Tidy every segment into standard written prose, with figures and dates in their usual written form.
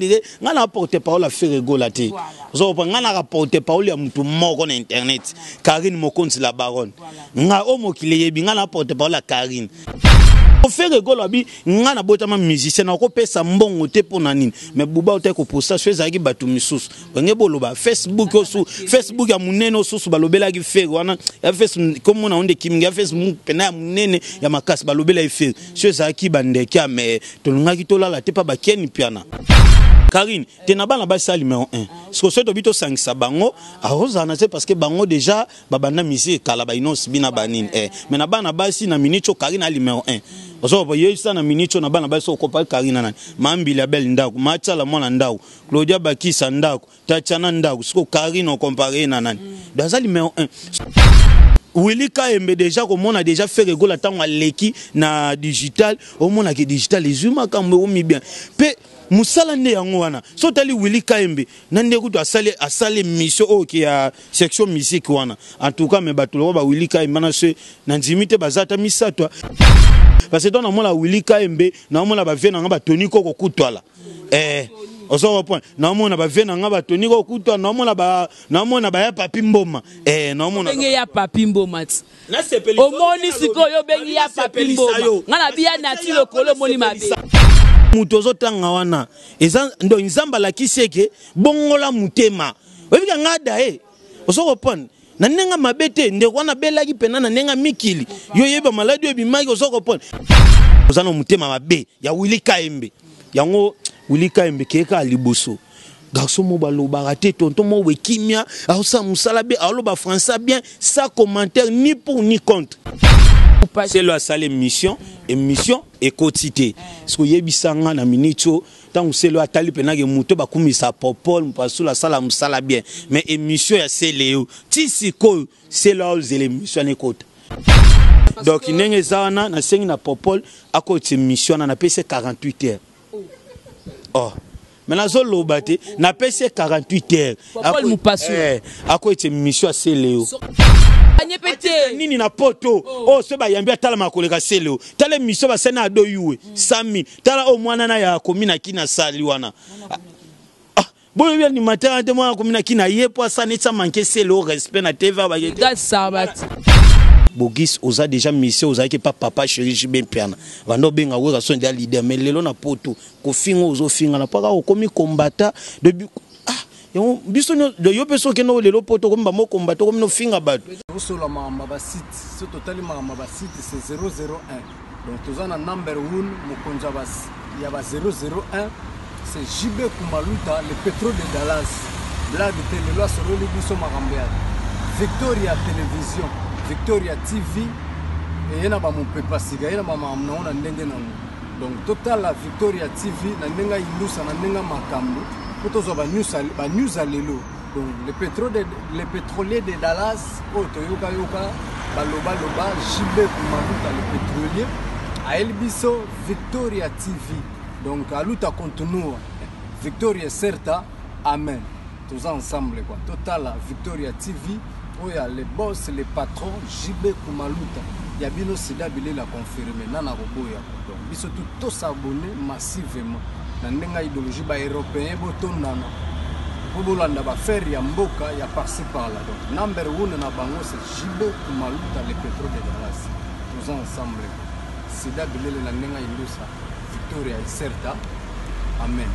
nga na porte parole faire rigola te zo nga na porte parole ya mutu moko na internet Karine Mokonzi la baronne nga o mokile yebi nga na porte parole ya Karine o faire rigola bi nga na botama musicien na ko pesa mbongo te pona nini mais buba ote ko posta sweza ki batu misusu nge boloba Facebook osu Facebook ya munene osu balobela ki faire wana ya Facebook comme na onde kiminga Facebook pena ya munene ya makasi balobela ki faire sweza ki bandeki ya mais tolunga ki tolala te pa bakeni piana Karine, tu n'as pas la base numéro 1. Ce que c'est au 5 sabango, c'est parce que bango déjà babana musique kalabaïnos bina banin. Mais na bana base na minicho Karine numéro 1. Oso boye ça na minicho na bana base okopal Karine na. Mambi la belle ndako, macha la mwana ndako, Claudia Bakisa ndako, Tatiana ndako, ce que Karine on comparé na nani. Dans ça numéro 1. Willy Kaembe déjà comme on a déjà fait rigoler tant à l'équipe na digital, au monde a que digital les humains comme on mi bien. Musala ne yango wana so tali Willy Kaembe nande kutu asale mission o ki ya section musique wana en tout cas me batolo ba Willy Kaembe na se na nzimite bazata misato parce que dans la Willy Kaembe na mona ba vena nga ba Tony Koko kutwala oso point na mona ba vena nga ba Tony Koko kutwala na mona ba ya Papi Mboma na mona bengi ya Papi Mboma na sepeli omoni sikoyo bengi ya Papi Mboma ngana biya na ti lokolo moni mabe mutozo tanga wana ndo nzamba la kiseke bongola mutema webika ngada osoko pon na nenga mabete nde wana bela ki pena na nenga mikili yo yeba maladi ebimaki osoko pon ozana mutema mabe ya Willy Kaembe yango Willy Kaembe keka liboso garçon mo baloba raté tonton mo wekimia aosa musala be aloba français bien sans commentaire ni pour ni contre. C'est la salle émission et quotité. Ce que yebisanga na minicho tant c'est le atali penage muto ba kumisa popol mpasu la sala musala bien mais émission ya c'est Léo tisiko c'est là l'émission écoute. Donc nenge zawana na sengi na popol à côté émission na PC 48 heures. Oh mais la zone lobate na PC 48 heures. Popol mupasu. À côté émission à c'est Léo. Nini na poto oh se ba yambia tala makoleka selo tala mission ba sena do yuwe sami tala o mwana na ya komina kina sali wana bon bien ni matin de moi komina kina yepo sana ça manquer selo respect na TV ba gars sabat Bogis oza déjà mission oza ke papa chéri jibin piana vando benga wera son dia leader mais lelo na poto ko fingo ozo finga na paka o komi combattant de yon biso de yo peso ke no lelo poto ko mbamo combattre ko no finga bato sur la mama ba site ce total mama ba site c'est 001 donc tozana number 1 mokonza bas ya ba 001 c'est JB Kumaluta le pétrole de Dallas blague télé lo solo li biso makambea Victoria télévision Victoria TV et yena ba mon pepa siga yena mama mnaona ndenge na donc total la Victoria TV na ndenga indusa na ndenga makambo ba news à l'élo donc les pétroliers de Dallas Toyoka Yoka baloba JB Kumaluta le pétrolier a Elbiso Victoria TV donc à luta continua Victoria certa amen tous ensemble quoi total Victoria TV oya les boss les patrons JB Kumaluta yabino sida bile la confirmer nana roboya donc biso tout s'abonner massivement na ndenga idéologie ba européen botondana bobolanda ba faire ya mboka ya par-ci par-là donc number 1 na bango c'est JB Kumaluta le pétrole de Dallas tous ensemble sida bilele na ndenga indusa Victoria certa amen.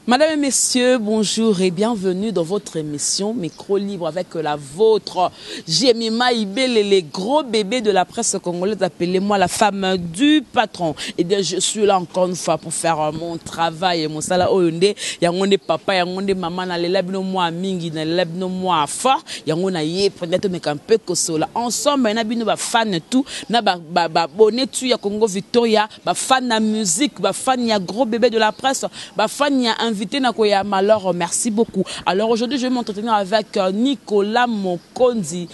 Madame et messieurs, bonjour et bienvenue dans votre émission Micro Libre avec la vôtre. Jemima Ibele, les gros bébés de la presse congolaise, appelez-moi la femme du patron. Et bien je suis là encore une fois pour faire mon travail et mon salaire. Oyonde, yangonde papa, yangonde maman, na lelabino moi mingi, na lelabino moi fort, yangonde ye peut-être me camper kosola. Ensemble, na bino ba fan tout, na ba bonnet tu ya Congo Victoria, ba fan na musique, ba fan ya gros bébé de la presse. Bafani a invité Nakoya Malheur, merci beaucoup. Alors aujourd'hui, je vais m'entretenir avec Nicolas Mokonzi.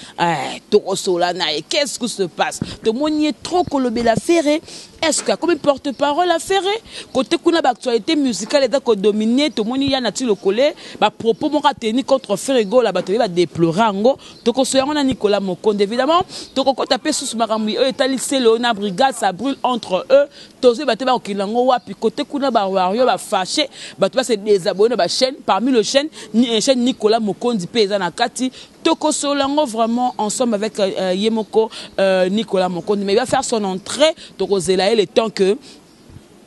Qu'est-ce que se passe? Tout le monde y est trop colobé la ferré. est-ce que comme porte-parole à faire côté kuna ba actualité musicale et donc dominer tout monde y a nature le collé ba propos mon tenir contre Ferrego la batterie va déplorer ango to ko soya on a Nicolas Mokonde évidemment to ko taper sous marambi eux étalissé le na brigade ça brûle entre eux tozé baté ba okilango wapi côté kuna ba wario ba fâché ba to se désabonner ba chaîne parmi le chaîne chaîne Nicolas Mokonde paysan na kati toko solango vraiment ensemble avec Yemoko Nicolas Mokonde mais il va faire son entrée toko zela le temps que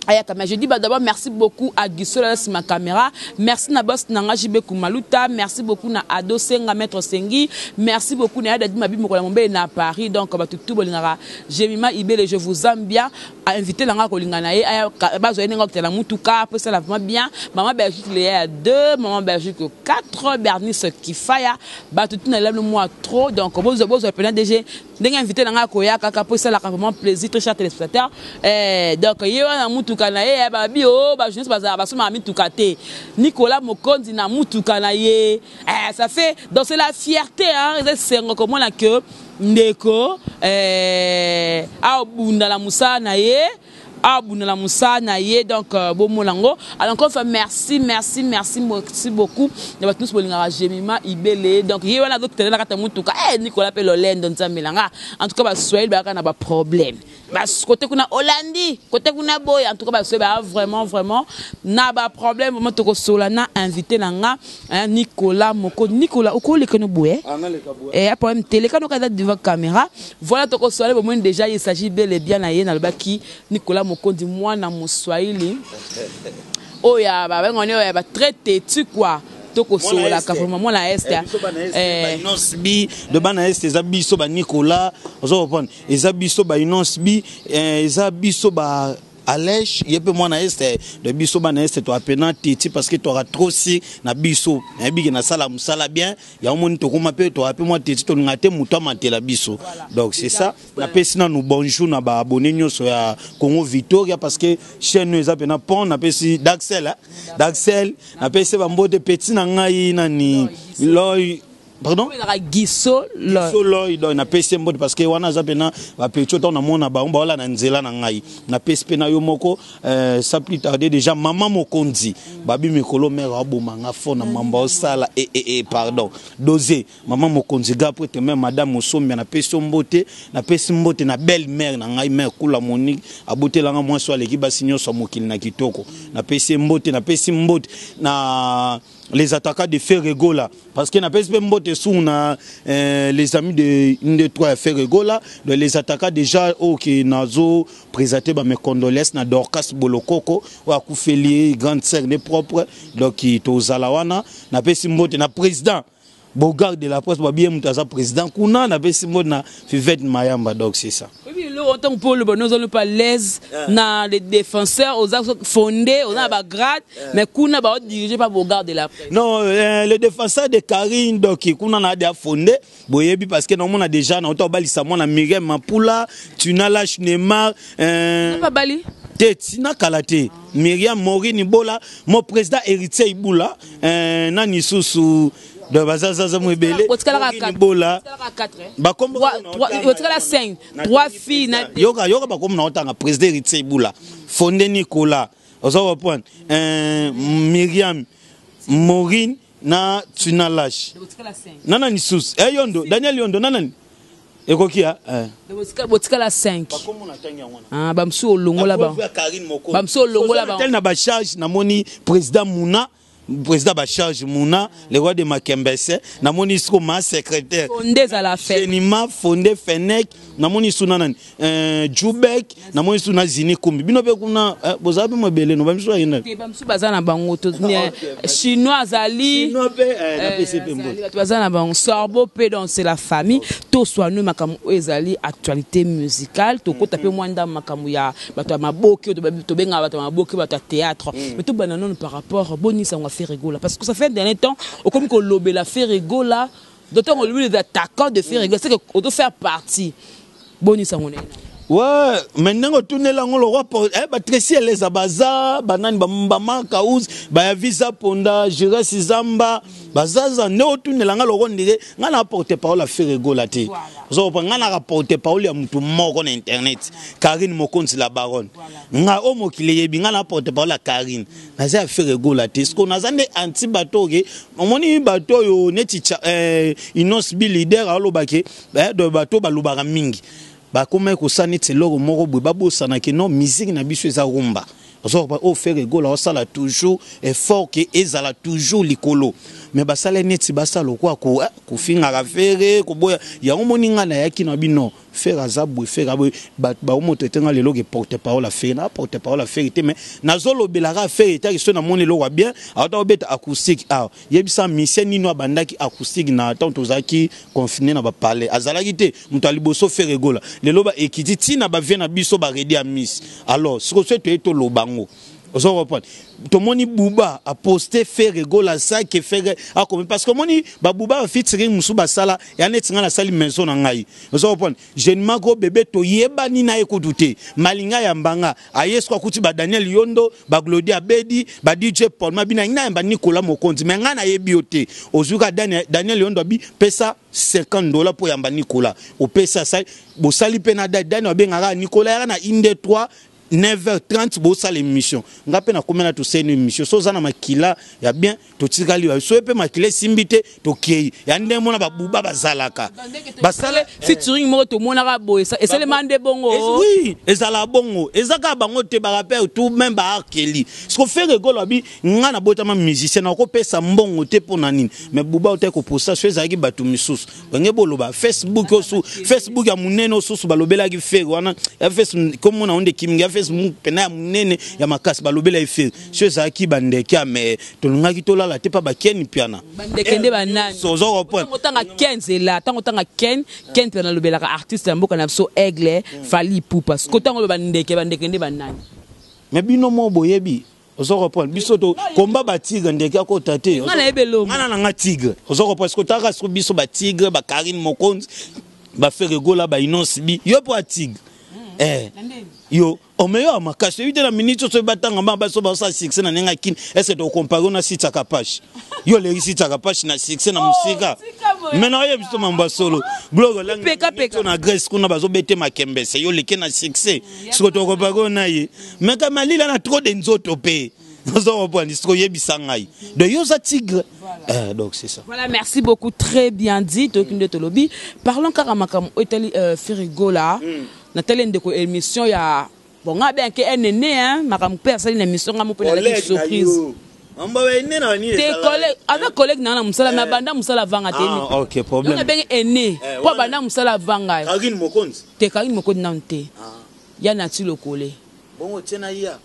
je dis d'abord merci beaucoup à Gisola ma caméra, merci na boss Nanga JB Kumaluta, merci beaucoup na Ado Senga Maître Sengi, merci beaucoup na Dadi Mabi Mokola Mombe na Paris donc ba tout bolingara Jemima Ibele je vous aime bien à inviter Nanga Kolinga na ye ba zo nenga kutela mutuka après ça vraiment bien maman Belgique les 2 maman Belgique 4 Bernice Kifaya ba tout na le mois trop donc bozo pena DG ndenge inviter Nanga Koya kaka pour ça la vraiment plaisir très cher téléspectateurs donc yewa na mutuka na ye ba bio ba jeunesse bazar ba soma mituka te Nicolas Mokonde na mutuka na ye ça fait donc c'est la fierté hein c'est comment là que ndeko abunda la musa na ye abunda la musa na ye donc bon molango alors encore fois merci beaucoup de votre tous bolingara Jemima Ibele donc ye wana docteur na kata mutuka Nicolas pe lolendo nzambelanga en tout cas ba soyel ba kana ba problème ba côté kuna Hollandi côté kuna boy en tout cas ba soyel ba vraiment na ba problème vraiment to ko solana invité nanga Nicolas Moko Nicolas okole que no boye et après même télé quand on regarde devant caméra voilà to ko soyel bon déjà il s'agit bel et bien na ye na baki Nicolas Mokonde moi na Moswahili oh ya ba ngone ya ba très têtu quoi toko sola ka vraiment moi la est inosbi de bana est ezabiso ba Nicolas ozo pon ezabiso ba inosbi ezabiso ba Alèche, il y a peu moins de biso baneste to apena titi parce que tu auras trop si na biso na bigi na sala musala bien il y a un monde to kuma pe to apena moi titi to ngate muto matela biso donc c'est ça na pesina nous bonjour na ba abonné nyoso ya Congo Victoria parce que chaîne nous apena pont na pesi d'Axel na pesi ba mbote petit na ngai nani loy pardon Giso loy do na pesi mbote parce que wana zapena ba pecho to na mona ba wala na nzela na ngai na pesi pena yo moko ça plus tardé déjà maman Mokonzi babi mikolo mère abomanga fo na mamba osala pardon dosé maman Mokonzi ga après même madame Osombe na pesi mbote na belle mère na ngai mère kula Monique abotela nga mwa so aleki basinyo so mokili na kitoko na pesi mbote na les attaquants de Ferrego là parce que na PSP mbote souna les amis de une de trois Ferrego là les attaquants déjà OK nazo présenté ba mes condoléances na Dorcas Bolokoko wa Koufeli grande sœur des propres donc qui tozalawana na PSP mbote na président Bogard de la presse ba bien mutaza président kuna na PSP mbote na Fivette Mayamba donc c'est ça. Autant pour le nous on pas l'aise na les défenseurs aux fondés on a ba grade mais kuna ba dirigé par Bogard de la presse non les défenseurs de Karine donc kuna na dia fondé boyebi parce que on a déjà na auto balisa mona Miriam Mapula Tunalash Neymar pas bali Tina Kalate Miriam Morini Bola mon président héritier Ibula nani susu de bazaza mwebele bola ba comme 5 3 filles yoga ba comme na otanga président héritier Ibula fondé Nicolas ozo point Miriam Maureen na Tunalash nana ni sus yondo Daniel yondo nana ni ekokia botikala 5 ba msu olongola ba tel na ba charge na moni président Mouna président ba charge Mouna le roi de Makembese na moni sko ma secrétaire fondé à la fête Nima fondé Fenek na moni suna nani Jubek na moni suna Zini Kumbi bino pe kuna bozabi mobele no ba msu yina ba msu bazana bango to chinois ali na PCP mbo bazana bango sorbo pe donc c'est la famille to soinu makamu ezali actualité musicale to ko taper mwanda makamu ya bato maboki to benga bato maboki bato théâtre mais tout banano par rapport boni ça Ferrego là parce que ça fait un dernier temps comme que lobé la Ferrego là d'autant on lui les attaquants de Ferrego c'est que on doit faire partie boni ça on est ouais maintenant on tourne là on le roi ba Tracy les abaza banani ba Mbama Kaouz ba visa ponda Jira Sizamba bazaza ne otunelanga loko ndike nga na porte parole affaire egola te ozopa nga na porte parole ya mutu moko na internet Karine Mokonzi la baronne nga o mokili yebi nga na porte parole ya Karine naza affaire egola te sko nazande anti bato ke omoni bato yo neti inos bi leader alobake do bato balubaka mingi bakoma ekosani te loko moko bwe babosana ke no musique na biso eza rumba ozopa o faire egola osala toujours effort ke ezala toujours likolo mais basala neti basala kwa ko finga ka faire ko boya ya omoninga na yaki na bino faire azabwe faire ba omoto tenga lelo ke porte parole a faire na porte parole a faire te mais nazolo belaka faire ta kiso na moni lo wa bien ata obeta acoustique yebisa mission nino abandaki acoustique na tanto zaki confiné na ba parler azalaki te muto aliboso faire egola lelo ba ekiti tina ba vient na biso ba redi a miss alors ce que c'est to lobango ozo reprendre tomoni buba a posté faire egola ça que faire a comme parce que moni ba buba featuring musu basala ya netinga na sali maison na ngai ozo reprendre jeune mago bébé to yeba ni na ekudute malinga ya mbanga ayesko akuti ba Daniel Yondo ba Glodia Bedi ba DJ Paul mabina ina yamba Nicolas Mokonzi mais nga na yebiote ozuka Daniel Yondo bi pesa $50 pour yamba Nicolas o pesa ça bo sali pena Daniel benga Nicolas ya na inde 3 9h30 bosa l'émission ngape na komena to sene émission so za na makila ya bien to tikali wa so pe makile simbite to kei ya ndemo na babuba bazalaka basala featuring mo to mona ka boy ça et c'est le mande bongo oui ezala bongo ezaka bango te ba rappel tout même ba akeli ce qu'on fait rigolo bi nga na botama musicien na ko pesa mbongo te pona nini mais buba ote ko posta so ezaki batu misusu bange boloba Facebook osu Facebook ya munene osu balobela ki faire wana ya Facebook comme on onde kiminga pena munene ya makasi balobela efe so ezaki bandeke mais tolungaki tolala te pa bakeni piana bandeke nde banani sozo reprendre tanga 15 la tanga Ken pena lobelaka artiste mboka na so Aigle Fally Ipupa skotango bandeke nde banani mais bino mo boyebi ozo reprendre biso to komba ba tigre ndeke akota te ngana nga tigre ozo reprendre skotaka so biso ba tigre ba Karine Mokonzi ba faire gola ba Inos bi yo po tigre yo o meilleur makasi éviter la minute so batanga ba so ba sa succès na nenga kin est-ce que comparer na site akapash yo le site akapash na succès na musika maintenant yo biso mamba solo blog la na Grèce kuna bazo bete makembese yo leke na succès so to comparer na ye mais comme malila na trop de nzoto pe ozo point disco yebisa ngai de yo za tigre donc c'est ça voilà merci beaucoup très bien dit Tokinde Tolobi parlons karamakam oteli Ferigola Nathalie ndeko émission ya bon nga bien que ennene hein makam père ça une émission nga mo pe la surprise amba enne na ni tes collègues avec collègue na musala na banda musala vanga te ni OK problème on a bien enne po banda musala vanga Karine Mokonzi te Karine Mokonzi nante ya nati lokole bongo tena ya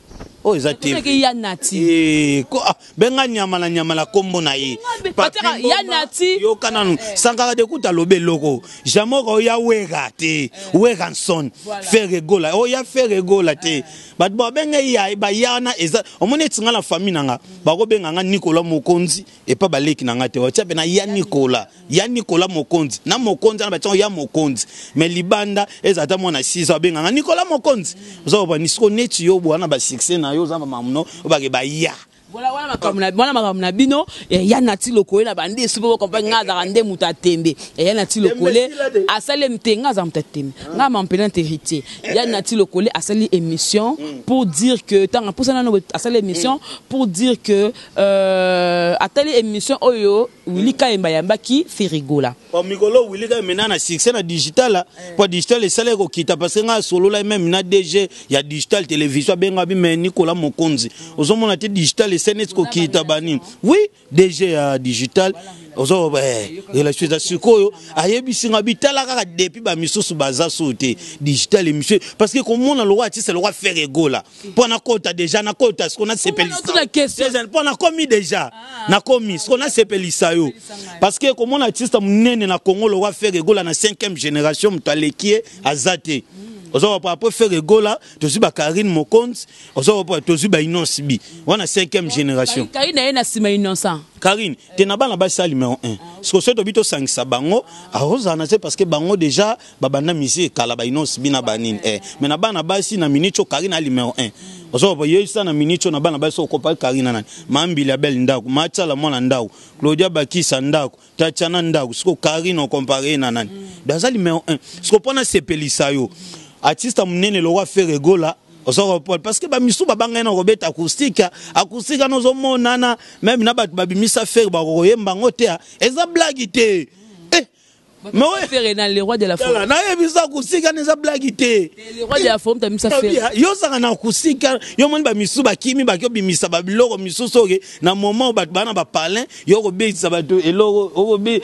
oh ezati ya nati ko benga nyama la kombo na ye pataka ya nati yo kananu sangaka de kuta lobe loko jamoko ya wega te wega son faire gola o ya faire gola te but bo benga ya ba yana eza omone tsinga la famille nanga ba ko benga nga Nicolas Mokonzi et pas baleki nanga te wacha na ya Nicolas Mokonzi na Mokonzi na ba ya Mokonzi mais libanda ezata mona 6 ba benga nga Nicolas Mokonzi zo ba nisiko neti yo bwana ba 6 na yo zamba mamuno obake ba ya voilà makamuna bino ya nati lokole na bande supo ko nga za rande mutatembe ya nati lokole asale mtenga za mutatembe nga mampena héritier ya nati lokole asali émission pour dire que tant pour ça na asali émission pour dire que atali émission oyo Wilika Embayamba ki Ferigola po mikolo Wilika mena na succès na digital po digital esale ko kita parce que nga solo la même na DG ya digital télévision benga bi mais Nicolas Mokonzi ozomona te digital esene ko kita bani oui DG ya digital ozo relation za sikoyo ayebisinga bitala kaka depuis ba misusu baza sauté digital émission parce que comme on a le roi c'est le roi faire egola pour na kota déjà na kota ce qu'on a sepelisa pour na commis déjà na commis ce qu'on a sepelisa yo parce que comme on artiste munene na Congo le roi faire egola na 5e génération mutalekie azate ozo pa après faire Regola tozi ba Karine Mokonzi ozo pa tozi ba Innocent bi wana 5e génération Karine ena sima Innocent Karine tena bana ba sa numéro 1 ce que to bito sangisa bango arozana c'est parce que bango déjà babanda musique kala ba Innocent bi na banine mais na bana basi na minute Karine a numéro 1 ozo pa yesa na minute na bana basi okopa Karine nani mambili ya bel ndako machala mona ndako Claudia Bakisa ndako Tatiana ndako siko Karine on compare na nani dans ça numéro 1 ce que pona sepelisa yo artiste munene lo wa faire Regola parce que ba misu babanga na robet acoustique nozo monana même na bat babimisa faire ba royemba ngote eza blague te mais ouais faire dans le roi de la forme na yebisa acoustique eza blague te le roi de la forme ta misa faire yo sanga na acoustique yo moni ba misu ba kimi ba ko bimisa ba biloko misu soke na moment bat bana ba parler yo robetisa ba to eloko obi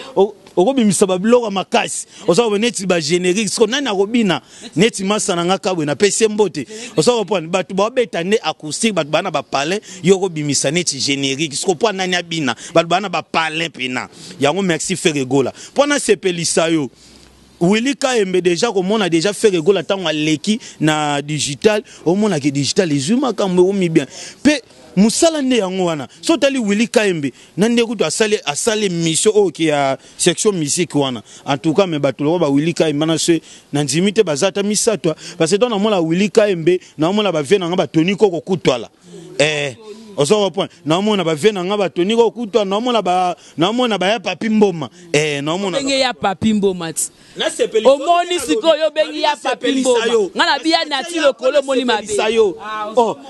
okobimisa babiloko makasi ozo neti ba générique so nani akobina neti masana nga kabwe na pese mbote ozo pona batu ba beta ne acoustique batu bana ba parler yo kobimisa neti générique so pona nani abina batu bana ba parler pena yango merci faire Regola pona sepelisa yo Willy Kaembe déjà comme on a déjà fait Regola tango aleki na digital au mona ke digital ezuma kambe o mi bien pe musala ne yango wana so tali Willy Kaembe nande kutu asale mission oki ya section musique wana en tout cas me batulo ba Willy Kaembe na se na ndimite bazata misato parce que dans mona Willy Kaembe na mona ba vena nga ba Tony Koko kutwala ozo point na mona ba vena nga ba Tony Koko kutwa na mona ba ya Papi Mboma na mona ya Papi Mboma omoni sikoyo bengi ya Papi Mboma ngana bia na ti lokolo moni mabe sayo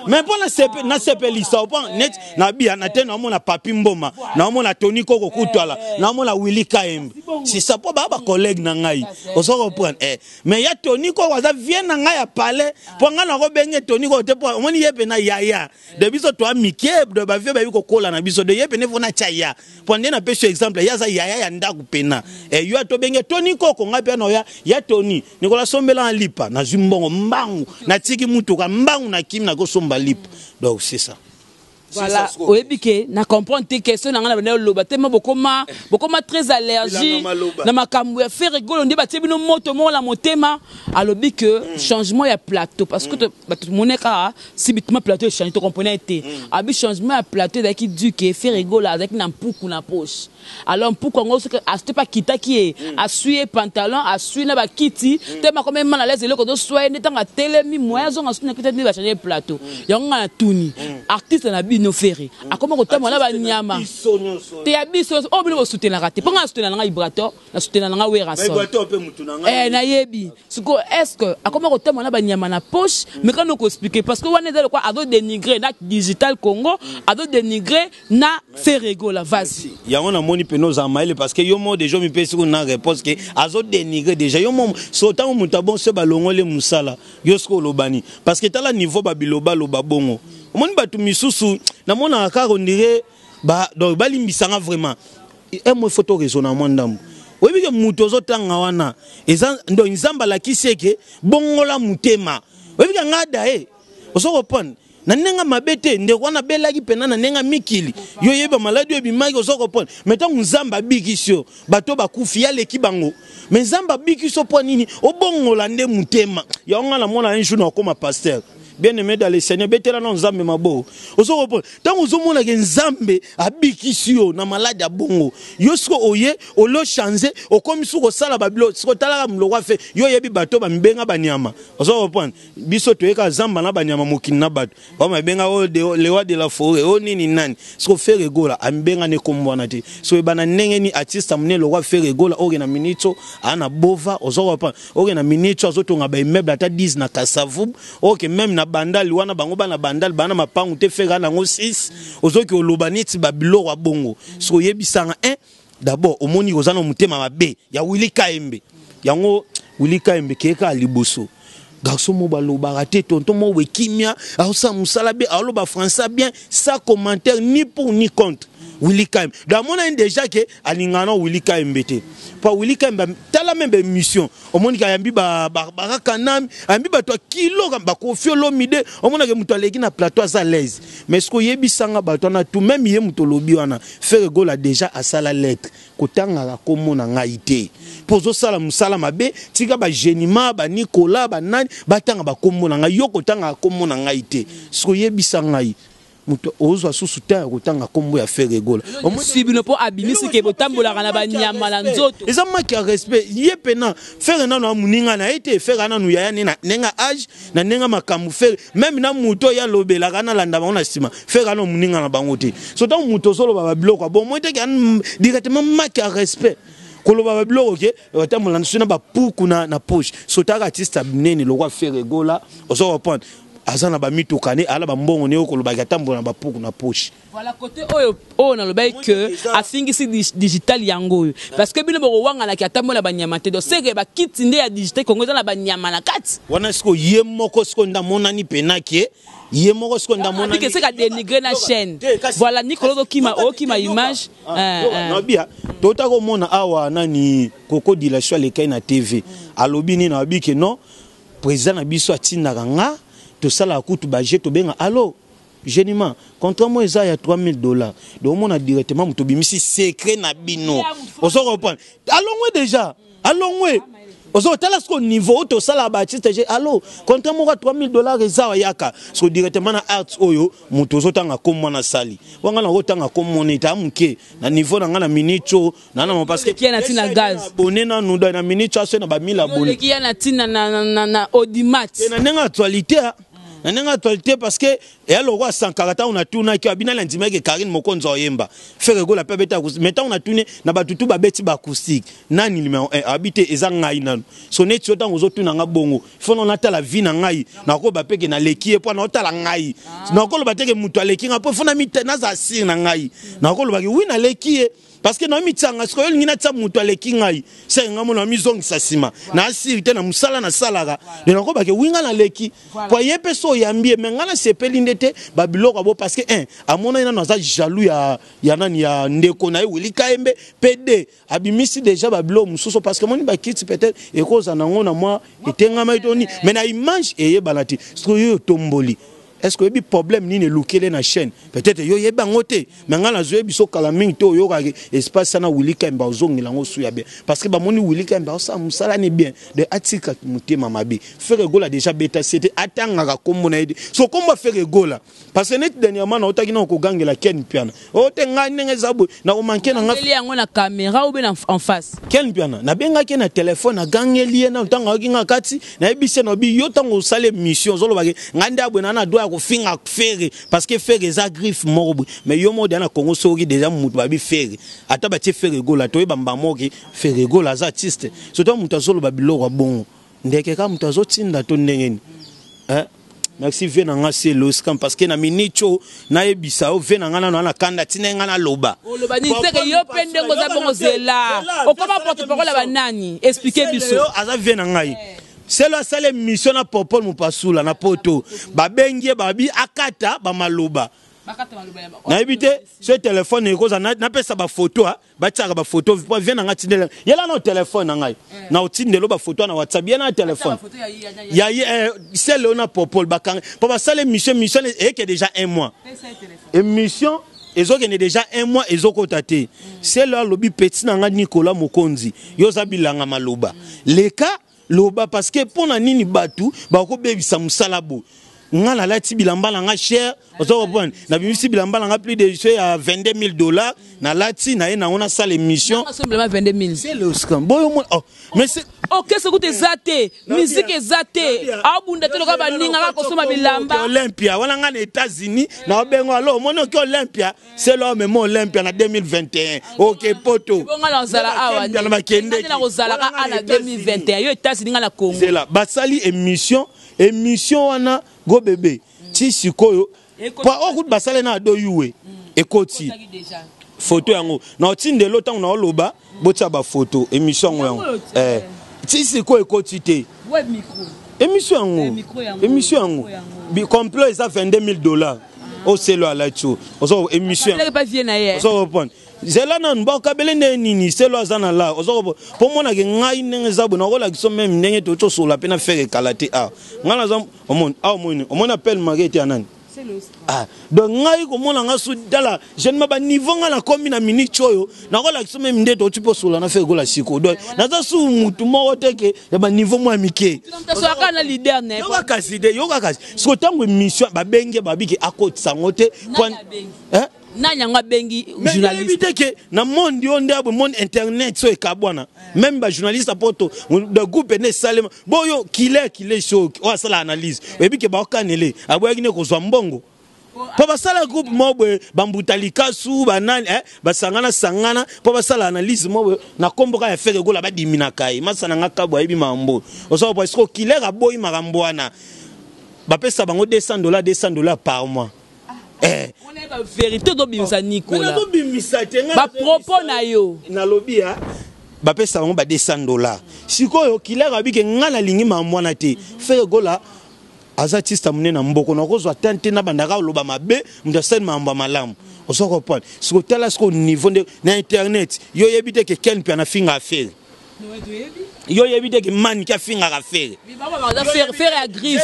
mais pour na sepelisa net na bia na te na mona Papi Mboma na mona Tony Koko kutwala na mona Willy Kaembe si ça po ba collègue na ngai ozo reprendre mais ya Tony Koko za vient na ngai ya parler po ngana ko bengi Tony Koko te po moni yepe na yaya de biso to amike de ba vie ba ko kola na biso de yepe ne vona chaya po ndena peso exemple ya za yaya ya ndaku pena yo to bengi Tony Koko ngapi na ya Tony nikola sombela en lipa na zumbongo mbangu na tiki mutuka mbangu na kim na ko somba lipa donc c'est ça. Voilà, oebike na comprendre tes questions na ngana loba tellement bokoma très allergie na makambo ya faire Regola ndi batie bino moto mo la motema alobi que changement ya plateau parce que moneka si bitima plateau change to comprenez été abi changement ya plateau daki du que faire Regola avec na mpuku na poche alors pourquoi on que acheter pas kita qui est assuyer pantalon assuyer na ba kiti tellement comme man à l'aise le ko do soyer netanga telemi moya zo ngasu na kita ndi ba changer plateau yango na tuni artiste na bi no ferry akoma ko tamona ba nyama te abiso o bino soutenir raté ponga soutenir nga vibrateur na soutenir nga wera son vibrateur pe mutu na nga na yebi siko est-ce que akoma ko tamona ba nyama na poche mais quand on ko expliquer parce que on est dans quoi ado dénigrer na digital Congo ado dénigrer na faire Regola vas-y yango na moni peno za maile parce que yo mo déjà mi pesi ko na réponse que azo dénigrer déjà yo mo so tant mutu bon se balongole musala yo sko lobani parce que tala niveau ba biloba loba bongo moni batu misusu na mona akaro ndire ba donc balimbisanga vraiment moi photo raisonnement ndambo oyebi ke mutu ozotanga wana eza ndo nzamba la kiseke bongola mutema oyebi ke ngada ozokopona na nenga mabete nde wana belaki pena na nenga mikili yo yeba maladi ebimaki ozokopona metango nzamba bikisio bato bakufi ya leki bango mais nzamba bikisio po nini obongola nde mutema ya ngala mona un jour na koma pasteur bien aimé dans les Seigneur betela na nzambe mabo ozokopona tango ozomona ke nzambe abikisio na maladi abongo yo siko oye olo changer okomisu ko sala babilo siko talaka mlokwa fe yo yebi bato ba mbenga banyama ozokopona biso toyeka zamba na banyama mokini na bato ba mabenga o le roi de la forêt o nini nani siko faire Regola ambenga ne kombwana te so ebana ndenge ni artiste amne le roi faire Regola oge na minito ana bova ozokopona oge na minito azotonga ba immeuble ata 10 na Kasavubu oke même na bandal wana bango bana bandal bana mapangu te fera nango 6 ozoki olobaniti babilo wa bongo so yebisanga d'abord omoni ozana mutema mabe ya Willy Kaembe yango Willy Kaembe keka liboso garçon mo baloba raté tonton mo wekimia aosa musala be aloba français bien sans commentaire ni pour ni contre Willy Kaembe dans mon déjà que alingana Willy Kaembe te pas Willy Kaembe tala même mission omoni ka yambi ba kanam ambi ba to kilo ba ko fiolo mide omona ke muto aleki na plateau à l'aise mais ce ko yebisanga ba to na tout même ye muto lobi wana faire Regola déjà à sala lettre kotanga ka komona ngaite pozo sala musala mabe tika ba genima ba Nicolas ba nani batanga bakombo na ngai yoko tanga kombo na ngai te siko yebisa ngai muto ozwa susu ta kotanga kombo ya Frère Egola sibino po abimisi ke botambola kana banyama na nzoto eza maki ya respect ye pena Frère nano amuninga na ete Frère nano ya na nenga âge na nenga makambu Frère même na muto ya lobela kana landa bango na sima Frère nano muninga na bango te so tant muto solo ba biloko bon moi te directement maki ya respect koloba ba biloko ke batambola na ba puku na poche so ta artiste abnene lokwa Frère Egola oso reprendre azana ba mitokane ala ba mbongo ne okoloba katambo na ba puku na poche voilà côté oyo na lobai que afingisi digital yango parce que bino boko wanga na katambo na banyama te donc c'est que ba kitinde ya digital kongo na banyama na kati wana siko ye moko siko ndamona ni penaki ye moko siko ndamona ni que c'est ka dénigrer na chaîne voilà Nicolas Kima image no bia tota ko mona awa nani Koko Dilasho le kai na TV alobi ni na biki non président na biso atinda nga to sala kutu baje to benga allo géniment contre moi ça il y a $3000 donc on a directement muto bimisi secret na bino oso reprendre allons déjà allons oso tala ce niveau to sala baptiste j'ai allo contre moi $3000 eza yaka so directement na art oyo muto zo tanga comme na sali wanga na otanga comme moneta muke na niveau na ngana minicho na parce que qui na tina gaz abonné na nuda na minicho so na ba 1000 abonnés qui na tina na audimat na nenga actualité na actualité parce que et alors quoi 140 on a tourné qui abina l'indimé que Karine Mokonzo oyemba Frère Egola pe beta maintenant on a tourné na batutu ba beti ba acoustique nani numéro 1 habité eza ngai nanu soneti otan ozotu na nga bongo faut on ata la vie na ngai na ko ba peke na leki e po na ota la ngai na ko lo ba teke mutu aleki nga po faut na mita na za sir na ngai na ko lo ba ki oui na leki parce que na mitanga siko yoli ngina tsa mutu aleki ngai se ngamo na mizongi sasima na asirite na musala na salaka de na ko ba ke winga na leki po yepe so yambie mengana sepeli ndete ba biloko bo parce que amona ina na za jaloux ya nani ya ndeko na Willy Kaembe PD abimisi déjà ba biloko mususo parce que moni ba kiti peut-être e koza nango na moi etenga maitoni mais na image eye balati siko yo tomboli. Est-ce que y a un problème ni ne loukele na chaîne peut-être yo yeba ngote mais ngana zo biso kala mingi to yo ka espace na Willy Kaemba ozongi lango suya bien parce que ba moni Willy Kaemba ça musala ni bien de atika mutema mabe Frère Egola déjà beta c'était atanga ka kombo na yedi so kombo Frère Egola parce que net dernièrement na otaki na ko gangela Ken Piana o te ngani ngezabo na o manke na ngeli yango na caméra ou bien en face Ken Piana na benga ke na téléphone na gangeli na tanga kinga kati na ebise na bi yo tango sale mission zolo ba nganda abona na doa ko finga faire parce que faire eza griffe morbo mais yo mo na Congo soki déjà mutu ba bi faire ata ba tie Frère Egola to bamba moki Frère Egola za artiste surtout mutu azolo ba biloko bon ndeke ka mutu azotinda to ndengeni merci vena nga c'est l'oscam parce que na minicho na ebisa o vena nga na kanda tinenga na loba loba ni seke yo pende ngoza bongo zela o koma porte parole ba nani expliquer biso aza vena ngai c'est la seule mission na popol mupasula na poto babengie babi akata ba maloba na ebite ce téléphone e koza na pesa ba photo ba tsaka ba photo po vena nga tindela yela na téléphone na ngai na otindelo ba photo na WhatsApp yana téléphone ya c'est le na popol ba kan po ba sale mission et que déjà un mois émission ezoke ne déjà un mois ezoko tate c'est là lobi petit na nga Nicolas Mokonzi yoza bilanga maloba leka loba parce que pona nini batu ba ko bebisa musalabo ngala lati bilamba nga cher ozo bon na bimisi bilamba nga plus de $22,000 na lati na ena ona sale émission simplement 22,000 c'est le scam boyo oh mais c'est OK c'est côté zate musique zate abunda te loka baninga ka kosoma bilamba Olympia wana nga na États-Unis na bengo alo mono ki Olympia c'est l'homme mo Olympia na 2021 OK poto ngala zala awa na makende na kozala ka na 2021 yo États-Unis ngala Congo c'est là basali émission wana go bébé ti sikoyo pa okut basale na do yuwe ekoti photo yango na otinde lota na oloba botia ba photo émission yango ti sikoyo ekoti te ouais micro émission yango bi complot eza $22,000 au selo ala cho ozo émission ozo répondre zela na mboka belende nini selo azana la ozo po mona ke ngai nenge zabo na kola kiso même nenge to sola pena faire kalate ngala zam omona omona appel market anani donc ngai komona nga su dala jeune ma ba niveau nga na komi na minute oyo na ko la kisome mindeto tu peux sola na faire gola siko donc na za su mutu moko teke ya ba niveau mo amike so akana leader ne yo ka kasi so tango mission ba benge ba biki akoti sangote na nyanga bengi journaliste éviter que na monde onde abo monde internet so ekabwana même ba journaliste apoto de groupe ne salema boyo kile show o sala analyse ebike ba okanele aboyaki ne ko zwa mbongo po basala groupe mobwe bambutalika su banani basangana po basala analyse mobwe na komboka ya fere gola badimina kai masana ngaka bwa ebi mambo oso parce que kile ga boyi makamboana bapesa bango $200 par mois. On est la vérité de Bimisa Nicolas. Ba propos na yo. Na lobby ba pesa bango ba $200. Sikoyo kila rabike ngana lingi mamwana te. Fere gola azatista munena mboko na kozwa tante na bandaka loba mabe mndasene mamba malamu. Oso comprendre. Siko tala siko niveau na internet yo yebite ke ken pe na finga affaire. Yo yebite ke man ki finga affaire. Faire à griffe.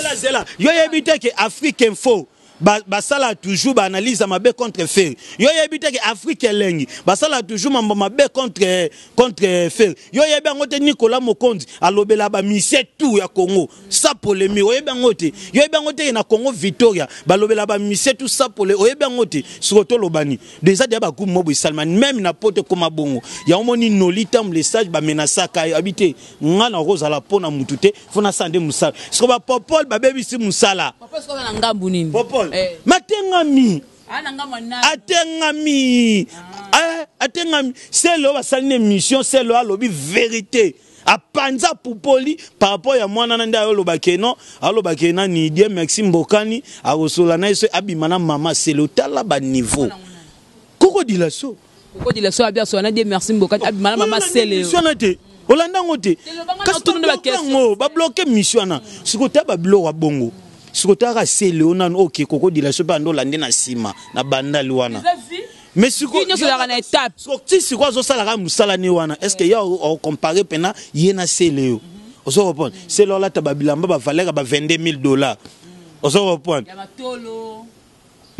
Yo yebite ke Afrique Info basala toujours ba analyse mabe contre fer. Yo yebite ke Afrique lengi basala toujours mabe contre fer. Yo yebe ngote Nicolas Mokonzi alobela ba mission tout ya Congo sa polémique. Yo yebe ngote na Congo Victoria balobela ba mission tout sa polémique. Yo yebe ngote soto lobani déjà dia ba coup mobo Salman même na pote koma bongo ya omoni nolita message ba menasa ka habité ngana roza la pona mutute fona sande musala siko ba popol ba bebi si musala papa siko na ngambu nini popol matengami atengami c'est le basali émission c'est le lobby vérité a panza pupoli par rapport à moi nanda yo lobakeno alobakena ni die Maxime Bokani a osola na eso abimana mama c'est le tala ba niveau koko dilaso abia so na die Maxime Bokani abimana mama c'est le Olanda ngote kasi ba bloquer mission na sikota ba bloquer bongo sikota c'est le onan OK koko dilaso ba ndo lande na sima na banda liwana mais siko nyo so na étape si siko zo sala ka musala ni wana est-ce que ya o comparer pena yena c'est le oso répondre c'est là la tababilamba ba valeur ba $22,000 oso répondre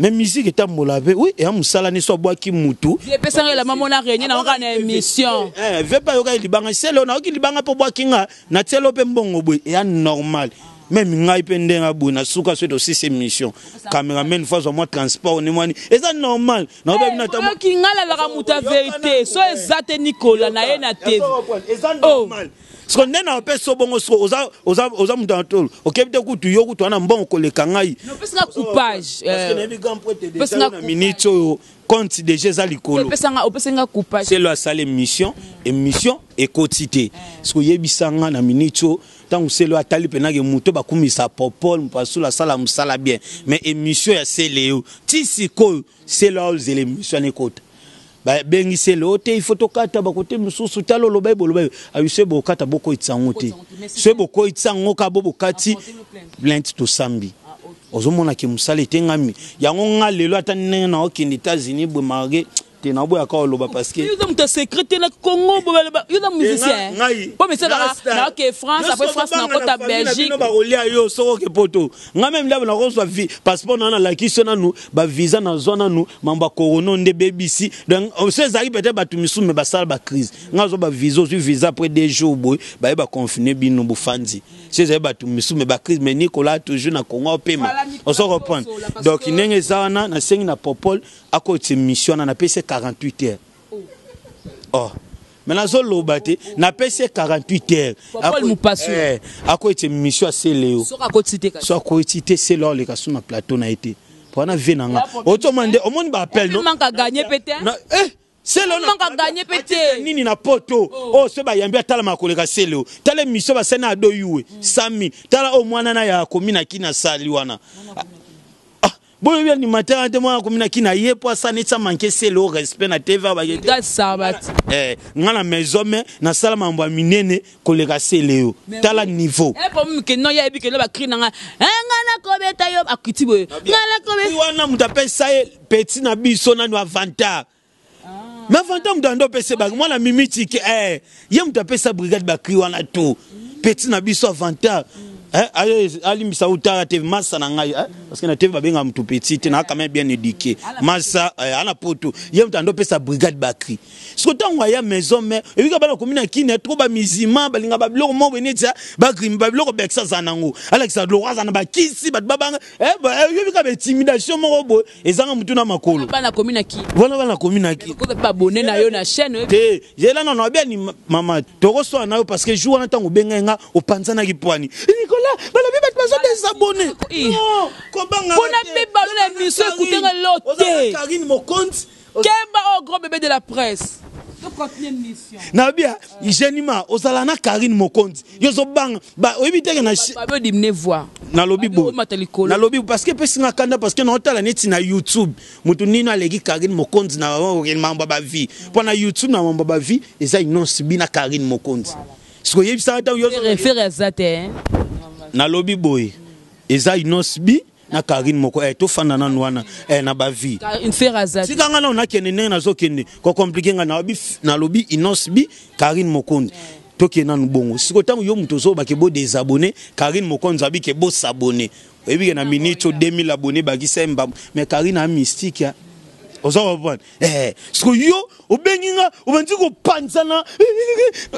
mais musique est amolabe oui et amusala ni so boaki mutu pesa la maman na réunion na ngana émission veut pas yoka libanga c'est là na oki libanga po boaki nga na telo pe mbongo boy et normal même ngai pendenga buna suka sweto aussi émission cameraman fois au moins transport ni mwani et ça normal na obebi na tamu ki ngala la muta vérité so ezate Nicolas na ye na TV et ça normal ce qu'on est na peso bongo so oza mutantolo okebite kutu yo kutu ana mbongo koleka ngai no pesa coupage parce que na bi grand prêtre déjà na minute yo compte déjà za likolo opesa coupage c'est le salle émission et quotité ce que yebisanga na minute yo tant c'est le atali penage muto bakumisa popol mpasu la sala musala bien mais émission ya Seleo tisiko c'est là les émissions écoute ba bengi Seleo te il faut tokata ba côté mususu talo lo bible ayuse bokata boko itsango te se boko itsango ka bobo kati plainte to sambi ozomona ki musala etengami yango nga lelo atane na okindi États-Unis bo marge te na boya ka loba parce que yo muto secrétaire na Congo yo na musicien po mais ça na OK France après France na kota Belgique ba rolia yo soko ke poto nga même là na reçoit passeport na la kiso na nous ba visa na zona nous mamba corona nde BBC donc on sait ça peut-être ba tumisu mais ba sala ba crise nga zo ba visa après 2 jours boy ba confiner bino bu fanzi c'est ça ba tumisu mais ba crise mais Nicolas toujours na Congo pema on se reprend donc nenge ça na sengi na popol à côté mission na PC 48 heures. Oh. Mais la zone lobate na PC 48 heures. À côté mission à Seleo. Soit à côté c'est là les cas na plateau na été. Pour na venanga. Autrement au monde ba appel non. Manque à gagner peut-être. C'est là manque à gagner peut-être. Nini na poto. Oh c'est ba yambia tala makoleka Seleo. Tala mission ba sena do yuwe. 100,000. Tala au mwana na ya komina kina sali wana. Bon bien ni matin de moi comme na kina yepo ça ne ça manquer c'est le respect na TV ba yete sabat ngana maison mais na sala mambo minene koleka Seleo tala niveau pour que non ya bi que ba cri na ngana kobeta yo akiti boy ngana kobeta wana mutape ça petit na biso na avantage mais avantage mutando pese ba moi la mimiti ke ye mutape ça brigade ba cri wana tout petit na biso avantage alimbisa utala te massa na ngai parce que na TV babenga mtu petit na quand même bien éduqué massa ana poto ye mtando pesa brigade bakri so tango ya maison mais ebika bana komina kine trop ba mizima balinga ba biloko mo benetsa ba grim ba biloko beksa zanango alexa loraza na ba kisi ba babanga ebika ba intimidation mo bo ezanga mtu na makolo bana komina ki bana komina ki ko ba abonné na yo na chaîne te yela non bien ni mama toroso na yo parce que jour na tango benga o panzana ki poani Nicolas, balobi bat bazo désabonner. Non, kobanga. On a mis ballon l'émission écouter l'autre. Karine Mokonzi. Kemba au grand bébé de la presse. Donc continuer émission. Na bien, Jenima, ozala na Karine Mokonzi. Yozo bang, ba oyibite na ba veut dimner voir. Na lobby bo. Na lobby parce que pesinga kanda parce que na otala neti na YouTube. Mutu nino alegi Karine Mokonzi na mamba ba vie. Pour na YouTube na mamba ba vie, eza inonce bi na Karine Mokonzi. Siko yebisa ata yozo référé exact na lobby boy eza inosbi na Karine moko to fanda na nwana na ba vie une ferazat sikanga na onakene ne na zokende ko compliquer nga na lobby inosbi Karine Mokonzi toke na nubongo siko tango yo muto zo ba ke bo désabonner Karine Mokonzi abi ke bo s'abonner ebi na minute 2000 abonnés ba kisemba mais Karine a mystique ya ozo bon siko yo obenginga obanzi ko panzana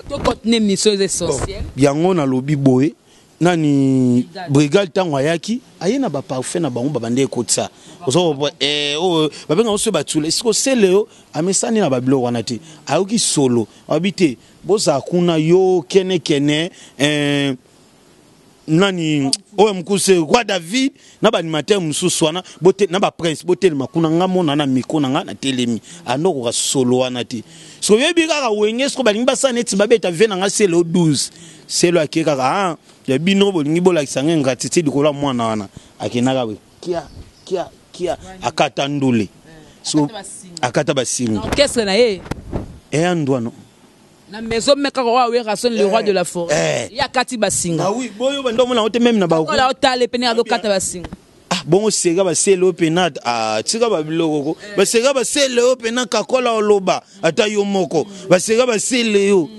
to contenir mission essentielle yango na lobby boy nani brigade tango ayaki ayena ba parfait na bango babande ekotsa ozo babenga oso batule siko seleo amesani na babilo wana te ayoki solo abite boza kuna yo kene nani oya mkuse roi David na ba animateur mususu wana bote na ba prince bote makuna ngamona na mikona nga na telemi anoko ka solo wana te so yebi kaka wenge siko balingi basana eti babeta vena nga selo 12 selo akeka ka ya bino bolingi bolakisa nga ngratitude dikola mwana wana akenaka we kia akata ndule so akata basinga qu'est-ce que na ye andwano na maison meka ko wa rason le roi de la forêt ya kati basinga ah oui boyo bando mona ote même na ba ko la otale pene ado kata basinga bongo sega ba selo penat tika ba biloko ba sega ba selo penat kakola oloba ata yo moko ba sega ba sele yo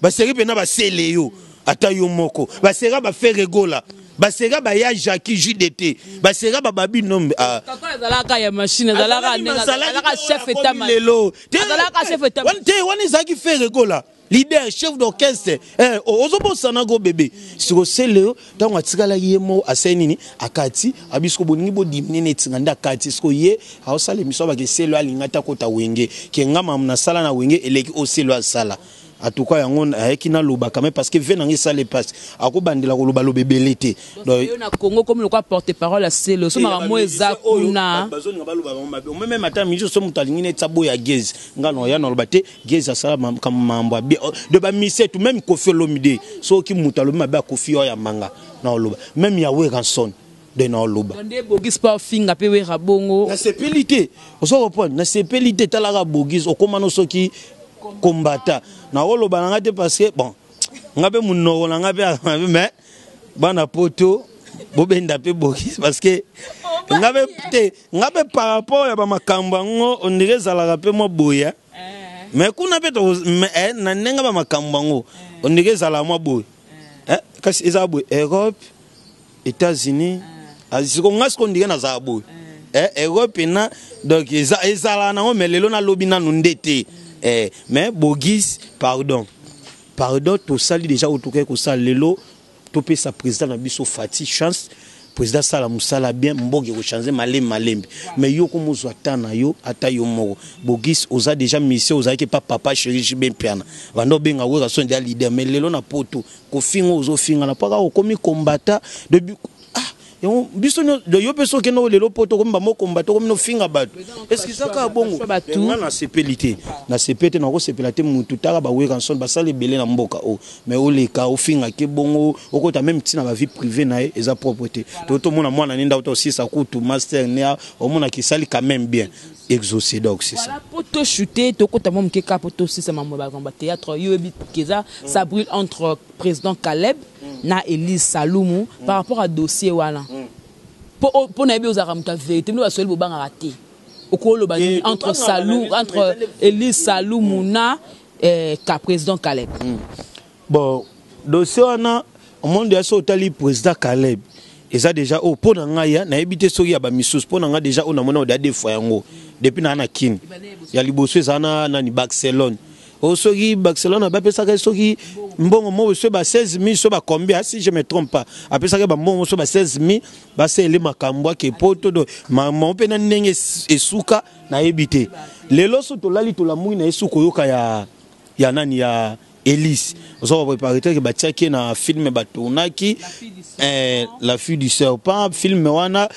ba sega penat ba sele yo ata yo moko ba sega ba faire gola ba sega ba ya Jackie JDT ba sega ba babi nombe kakola zalaka ya machine zalaka chef état lelo zalaka chef état wani zaki faire gola leader chef d'orchestre ozobo sana go bébé siko seleo tango atikala yemo asenini akati abisko boningi bo dimnene tinganda akati siko ye aosala miso ba ke selo alingata kota wenge ke ngama mna sala na wenge eleki o selo asala atuka yango ayeki na loba quand même parce que vena ngi sale passe akobandela ko loba lobebelete donc na Congo comme le quoi porte-parole à selo so mara mo ezakuna bazoni nga baloba mabe même matin mijo so mutalingi ne tsabo ya gez ngano ya no loba te gez asala comme mambo de ba misetu même Koffi Olomide so ki mutalo mabe Koffi ya manga na loba même ya Weranson de na loba ndé bogis pa finga pe wera bongo na sepelité oso reprendre na sepelité talaka bogis okomano soki combattant na oloba nanga te parce que bon ngabe munoko na ngabe mais bana poto bobenda pe bogis parce que ngabe par rapport ya ba makambo ngo ondire zalaka pe mo boya mais kuna pe na nenga ba makambo ngo ondire zala mo boya kasi ezabo Europe États-Unis aziko ngasko ndike na za boya Europe na donc ezala na ngo melelo na lobi na ndete mais bogis pardon tout ça déjà autour que ça lelo topé sa président na biso Fati chance président sala musala bien mbogi ko changer malembe mais yo ko mozwa tana yo ata yo moko bogis oza déjà mission oza ke papa chéri jibe piana bando benga wera son dia leader mais lelo na poto ko finga ozo finga na paka ko komi combattant depuis biso de yo peso ke no lelo poto ko mbamo combattre ko no finga bato est-ce que ça ka bongo na sepelité na sepete na ko sepelate mutu taka ba Weranson ba sala belé na mboka mais o leka o finga ke bongo o kota même tina ba vie privée na eza propreté to mona mwana ninda aussi ça kutu master nia o mona ki sali quand même bien exaucé donc c'est ça voilà poto chuter to kota mom ke ka poto si ça mambo ba théâtre yo bi keza ça brûle entre président Caleb na Elise Salumu par rapport à dossier wana pour na bi ozara muta vérité nous asoli bo banga raté okolo ba entre Elise Salumu na ka président Caleb bon dossier wana au monde ya so tali président Caleb et ça déjà au pour ngaya na ebité so ya ba misus pour nga déjà on a mona o des fois yango depuis na kin ya liboso ezana na ni Barcelone au soki Barcelone ba pesa ka soki mbongo mo so ba 16000 so ba combien si je me trompe pas après ça ba mbongo so ba 16000 ba c'est le makambo ke poto do maman pe na ndenge esuka na ebité lelo so to lali to la mui na esuko yoka ya nani ya Elise on va préparer que batiaki na film batonaki la fille du serpent film wana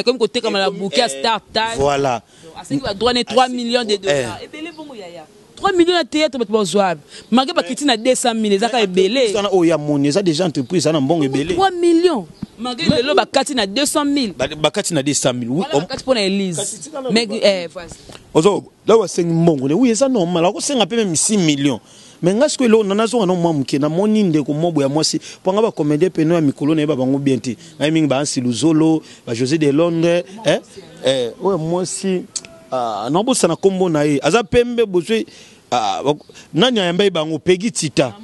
comme côté comme la bouquet Star Time voilà c'est qui va donner 3 millions de dollars et belé bongo yaya 3 millions de théâtre pour zoab malgré ba kitine na 200 000 ezaka ebelé ça na oya moni ça déjà entreprise ça na mbongo ebelé 3 millions malgré le ba kati na 200 000 ba kati na 200 000 oui on kati pour na Elise mais voici ozo là wa sengi mbongo oui ça normal ko senga pe même 6 millions mais ngasko lo nanazo na mwa muke na moni ndeko mobo ya mwasi ponga ba comédie peno ya mikolo na ba bango bienti na mingi ba Ansi Luzolo ba José de Londres ouais mwasi na bosa na kombo na ye aza pembe bozwe nani ayamba bango Peggy Tita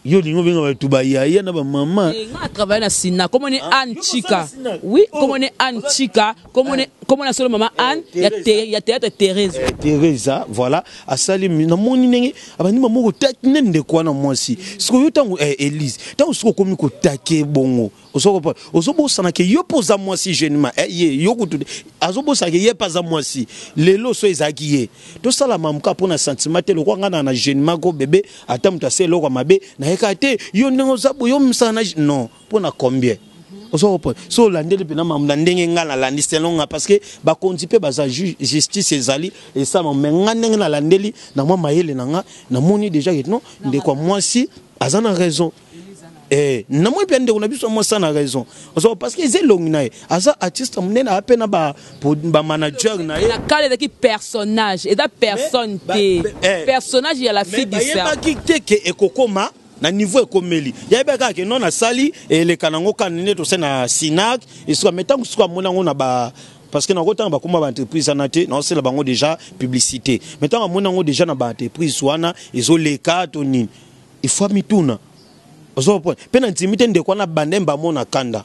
yo lingo benga ba tubaya ya na ba mama nga travailler na Sina comme on est Anne Chika oui comme on est Anne Chika comme on a solo maman Anne ya théâtre Teresa voilà asali na moni nenge abani maman ko takine ndeko na mwasi siko yo tango Elise tango siko komi ko take bongo ozobo sana ke yo poza mwasi jeune ye yo kutu azobo sa ke ye paza mwasi lelo so ezaki ye to sala mamuka pona sentiment te lokwa ngana na jeune go bébé ata mutu ase lokwa mabe na ekate yo ndenge zabo yo msana non pona combien so landeli pena mamla ndenge ngana landi selonga parce que ba kontipe baza justice ezali et ça menga ndenge na landeli na mwa mayele nanga na moni déjà que non ndeko mwasi azana raison na moi bien de on a biso moi ça na raison parce que c'est long na aza artiste munena apena ba manager na la cale de personnage et da personne personnage il y a la fille du serpent qui que ekokoma na niveau ekomeli ya beka ke non na sali et le kanango kanene to na Sinac et soit metango soit monango na ba parce que na kotanga ba kuma ba entreprise anate na osela bango déjà publicité metango monango déjà na ba entreprise wana ezoleka to nini il faut mituna ozopo pena intimité ndeko na bandemba mona kanda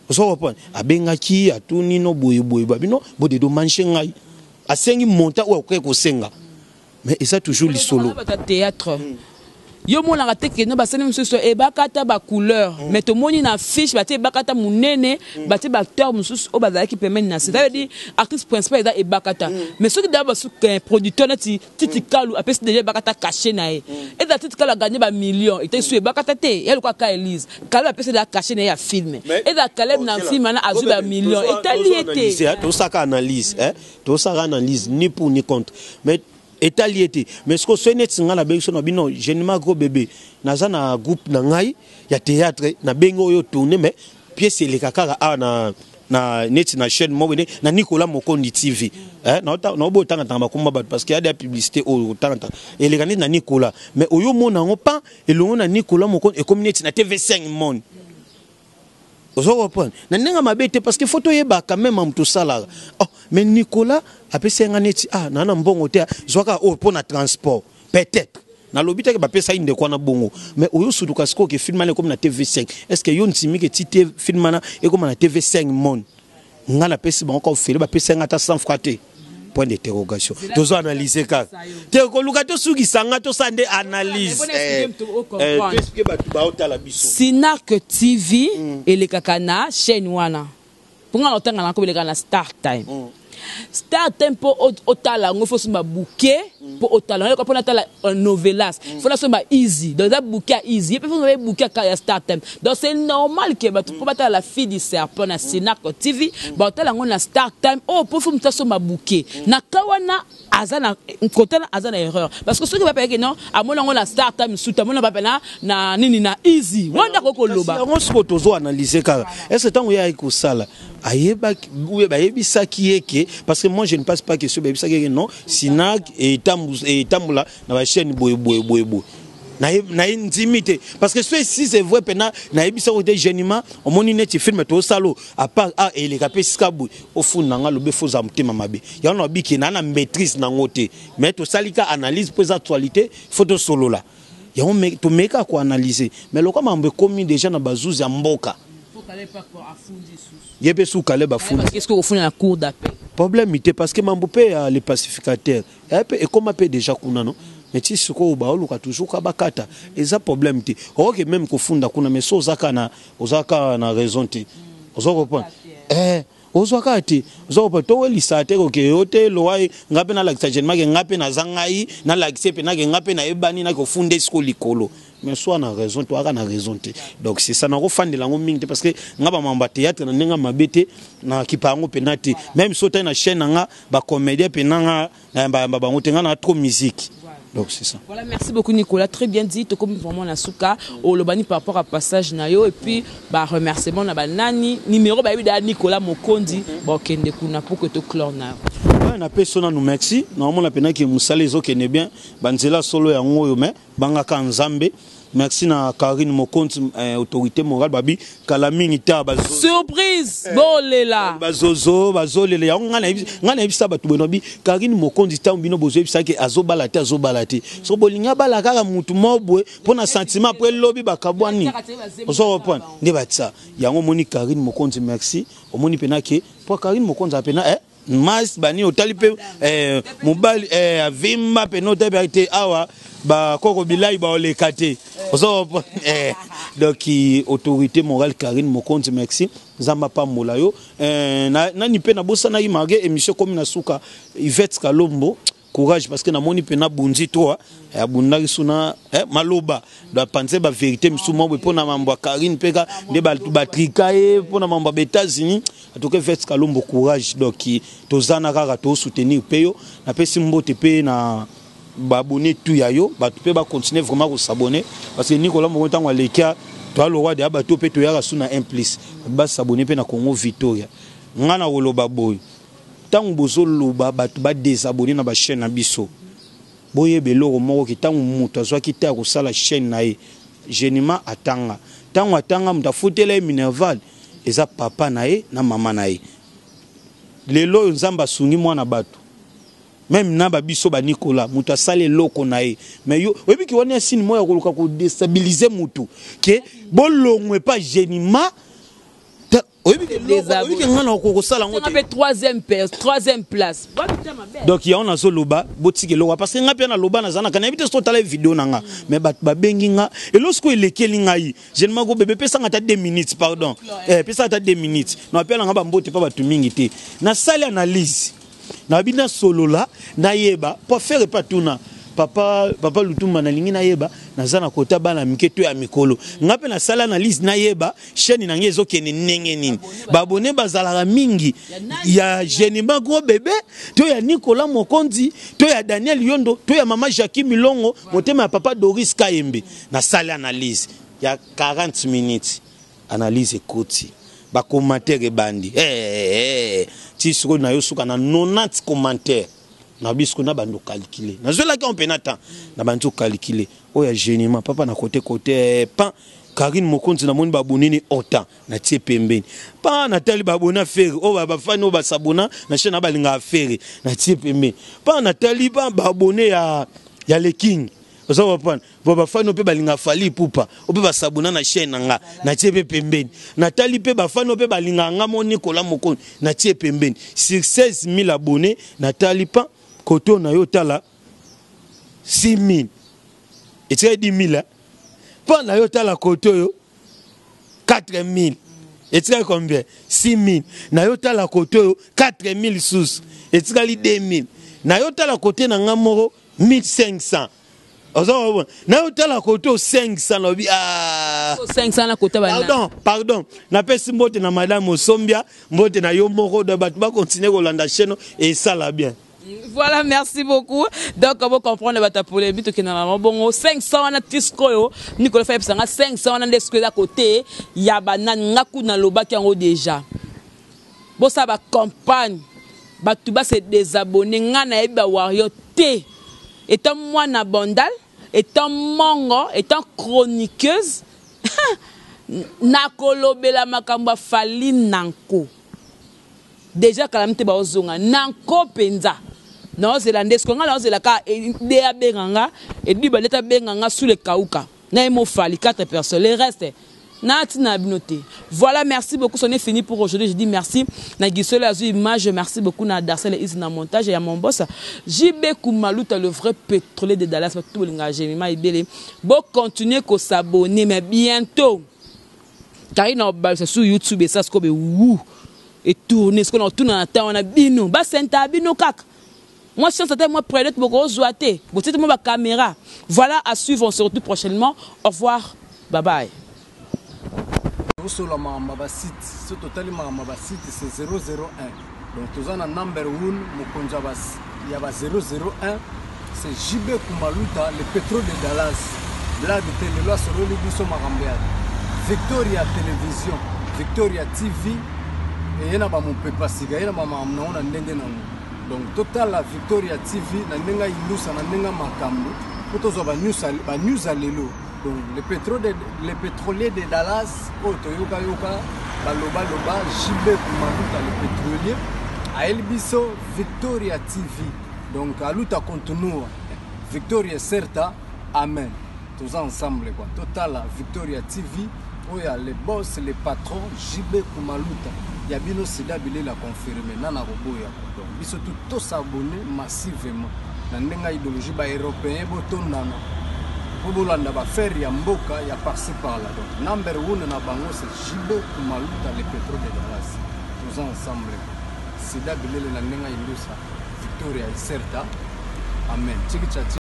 ozopo abengaki atuni no boye babino bode do manche ngai asengi monta ou ko senga mais ça toujours li solo théâtre yo mona ngate ke no basene mususu e bakata ba couleur mais to moni na fiche baté bakata munene baté ba acteur mususu o bazala ki pemeni na ça veut dire artiste principal da e bakata mais ceux qui d'abord su producteur na ti kalu apesi déjà bakata caché na e et da ti kalu gagner ba millions et su e bakata te ya quoi ka Elise kalu apesi da caché na ya film et da Caleb na film na azu ba millions et tali été to ça analyse to ça analyse ni pour ni contre mais étaliété mais ce que ce net singa la benso na bino jeune gros bébé naza na groupe na ngai ya théâtre na bengo yo tourner mais pièce les kakara na net na chaîne mobile na Nicolas Mokondi TV na obo tanga tanga komba parce qu'il y a des publicités au tanga et les gars na Nicolas mais oyo mona ngo pas et le na Nicolas Mokondi et comme net na TV5 monde ozo reprendre na nenga mabete parce que photo yeba quand même am tout ça là mais Nicolas apesa ngani nana mbongo te zwaka pour na transport peut-être na lobita ke ba pesa inde kwa na bongo mais oyo suduka siko ke filmane comme na TV5 est-ce que yo ntimi ke tite filmana et comme na TV5 monde ngala pesa ba encore faire ba pesa ngata sans frater point d'interrogation tozo analyser ka te ko lukato suki sanga to sande analyse expliquer ba tu ba otala biso Sinac TV et les kakana chaîne wana pour nga otanga na ko le kana Star Time Star Time pour otala ngo faut suma bouquet pour otala ko pona tala novelas faut la suma easy donc ça bouquet easy et puis faut bouquet ka Star Time donc c'est normal que pour battre la fille du serpent na Sinac TV ba otala ngo na Star Time pour faut mta suma bouquet na kawana azana kotala azana erreur parce que ce qui va pas que non à mon ngo na Star Time sous ta mon ba pena na nini na easy wanda ko loba on se pose tozo analyser ka est-ce temps ya iko sala ayeba yebisa kieke parce que moi je ne pense pas que ce yebisa kieke non Sinac et tambula na ba chaîne boy na intimité parce que si c'est vrai pena na yebisa ko des géniment au moni net film to salo à part et les capesika boy au fond nanga lobe foza mutema mabe ya no biki na maîtrise na ngote mais to salika analyse pour actualité photo solo là yango to meka ko analyser mais lokwa mambe komi déjà na bazuzi ya mboka yebe sou kale ba fundi qu'est-ce que vous faites na cour d'appel problème ité parce que mambo pe les pacificateurs et comme pe déjà kuna non mais ti siko ba oluka toujours ka bakata eza problème té OK même ko funda kuna mais so ozaka na raison té ozoko point ozwaka te ozoko to welisa te OK ote loai ngape na lakisa jeune ke ngape na zangai na lakise pe na ke ngape na ebani na ko funda siko likolo mais soit na raison to aka na raison te donc c'est ça na ko fandela ngo mingi te parce que ngaba mamba théâtre na nenga mabete na kipango penate même sauter na chaîne nga ba comédien penanga ba bango tenga na trop musique. Donc c'est ça. Voilà, merci beaucoup Nicolas, très bien dit. Tout comme vraiment na souka au lobani par rapport à passage nayo et puis bah remerciement na ba nani numéro ba da Nicolas Mokondi ba kende kuna pour que to clore na. Ouais, na persona nous merci. Normalement la pena ki musale zo kene bien banzela solo ya ngoyo mais bangaka nzambe. Merci na Karine Mokonzi autorité morale babi kala mingi ta bazo surprise bolela bazozo bazolela ya ngana ebisa batu benobi Karine Mokonzi ta mbino bozo ebisa ke azobalate so bolinga bala kaka mutu mobwe pona sentiment après lobby bakabwani ozo reprendre ne batsa yango moni Karine Mokonzi merci omoni pena ke pour Karine Mokonzi apena mas bani otalipe mobile avimba penota berte awa ba koko bilai ba olekate ozo donc autorité morale Karine Mokonzi merci zamba pa molayo na ni pe na bosa na image émission comme na suka Yvette Kalombo courage parce que na moni pe na bunzi toi ya bundaki suna maloba doit penser ba vérité msuma bo pona mambo Karine peka nde ba trikaye pona mambo États-Unis en tout cas Yvette Kalombo courage donc tozana kaka to soutenir peyo na pesi mbote pe na abonner tout yayo batu pe ba continuer vraiment ko s'abonner parce que Nicolas Mokonzi tango lekia to lo roi de abato pe to yaka suna implice ba s'abonner pe na Congo Victoria ngana woloba boy tango bozolo batu ba désabonner na ba chaîne na biso boye beloko moko ki tango mutu azwa kita ko sala chaîne na ye genima atanga tango atanga muta futela Minerval eza papa na ye na mama na ye lelo nzamba sungi mwana batu même na babiso ba Nicolas mutu asale loko na ye mais yo oyebi ki wana sini moya koluka ko déstabiliser mutu ke bolongwe pas genima oyebi ki ngana ko sala ngote ngape troisième place donc ya ona zo loba botike loba parce que ngape na loba na zana kana ebite so tala vidéo nanga mais bat ba bengi nga et lorsque elekeli ngai je ne mago bébé pesa ngata 2 minutes pardon pesa ta 2 minutes na apela ngaba mbote pa batu mingi te na sale analyse na bina solola na yeba pour faire pas tuna papa Lutumba na lingi na yeba na zana kota bana miketo ya mikolo ngape na sala analyse na yeba chaîne na ngezo kene nenge nini babone bazala mingi ya Genima gros bébé to ya Nicolas Mokonzi to ya Daniel Yondo to ya mama Jackie Milongo motema ya papa Doris Kayembe na sala analyse ya 40 minutes analyse koti ba commentaire bandi ti siko na yo suka na 90 commentaires na bisko na bando calculer na zola ki on penata na bando calculer oya Genima papa na côté pan Karine Mokonzi na moni babonini autant na tie pembeni pa na tali babona faire o ba fani o ba sabona na chaîne ba linga faire na tie pembeni pa na tali ba babone ya le king ozo wapana ba fani pe balinga fali pupa o pe ba sabona na chaîne nga na tie pembeni na tali pe ba fani o pe balinga nga mo Nicolas Mokonzi na tie pembeni sur 16000 abonnés na tali pa koto na yo tala 6000 et très 10000 pas na yo tala koto yo 4000 et très combien 6000 na yo tala koto yo 4000 sous et très 2000 na yo tala kote na ngamoro 1500 ozo na yo tala koto 500 lobi 500 na kote bana pardon na pesi mbote na madame Osombia mbote na yo moko de batu ba continuer ko landa chaîne et ça la bien. Voilà, merci beaucoup. Donc, on va comprendre la polémique qui est dans bon 500 on a tisco Nicolas Faye 500 on a des à côté, il y a banane ngaku na loba qui en haut déjà. Bon ça va campagne. Ba tout bas c'est des abonnés ngana eba wario T. Étant moi na bandal, étant mongo, étant chroniqueuse. Na kolobela makamba fali nanko. Déjà calamité ba ozonga nanko penza. non zélandais ko ngala zelaka de abenganga et dit baleta benganga sous le kauka na mo fali 4 personnes les restes Natina Binoté. Voilà, merci beaucoup. On est fini pour aujourd'hui. Je dis merci. Nagisole Azu Image, merci beaucoup. Na Darcel et Isna Montage et à mon boss. JB Koumalouta, le vrai pétrolier de Dallas. Tout le monde. Bon, continuez à s'abonner, mais bientôt. Car il y a sur YouTube et ça, c'est comme ouh. Et tourner, ce qu'on a tourné en temps, on a bino. Bah, c'est un bino kak. Moi, je suis en train de prendre beaucoup de zoaté. Vous êtes ma caméra. Voilà, à suivre. On se retrouve prochainement. Au revoir. Bye bye. Sur la Mamba site, ce total Mamba site c'est 001. Donc tous en number 1, Mokonjabas, il y a 001, c'est JB Koumalouta, le pétrole de Dallas. Blague de télé, sur le Libiso Marambead. Victoria Télévision, Victoria TV, et il y a mon pépa siga, il y a ma maman, on a donc total la Victoria TV, na nenga ilusa, na nenga makambo, pour tous les news à l'élo. Donc le pétrolier de Dallas, Toyoka Yoka, Baloba Loba, JB Koumalouta le pétrolier, à Elbiso, Victoria TV. Donc à Luta continue, Victoria Certa, Amen. Tous ensemble quoi. Total Victoria TV, où il y a les boss, les patrons, JB Koumalouta. Il y a bien aussi d'habiller la confirmer, Nana Roboya. Donc ils sont tous s'abonner massivement. Dans l'idéologie européenne, Botonana. Pour faire ya mboka ya par-ci par-là. Donc, number 1 na bango c'est JB Koumalouta le pétrole de Dallas. Tous ensemble. C'est d'abord la nenga ilusa. Victoria Certa. Amen.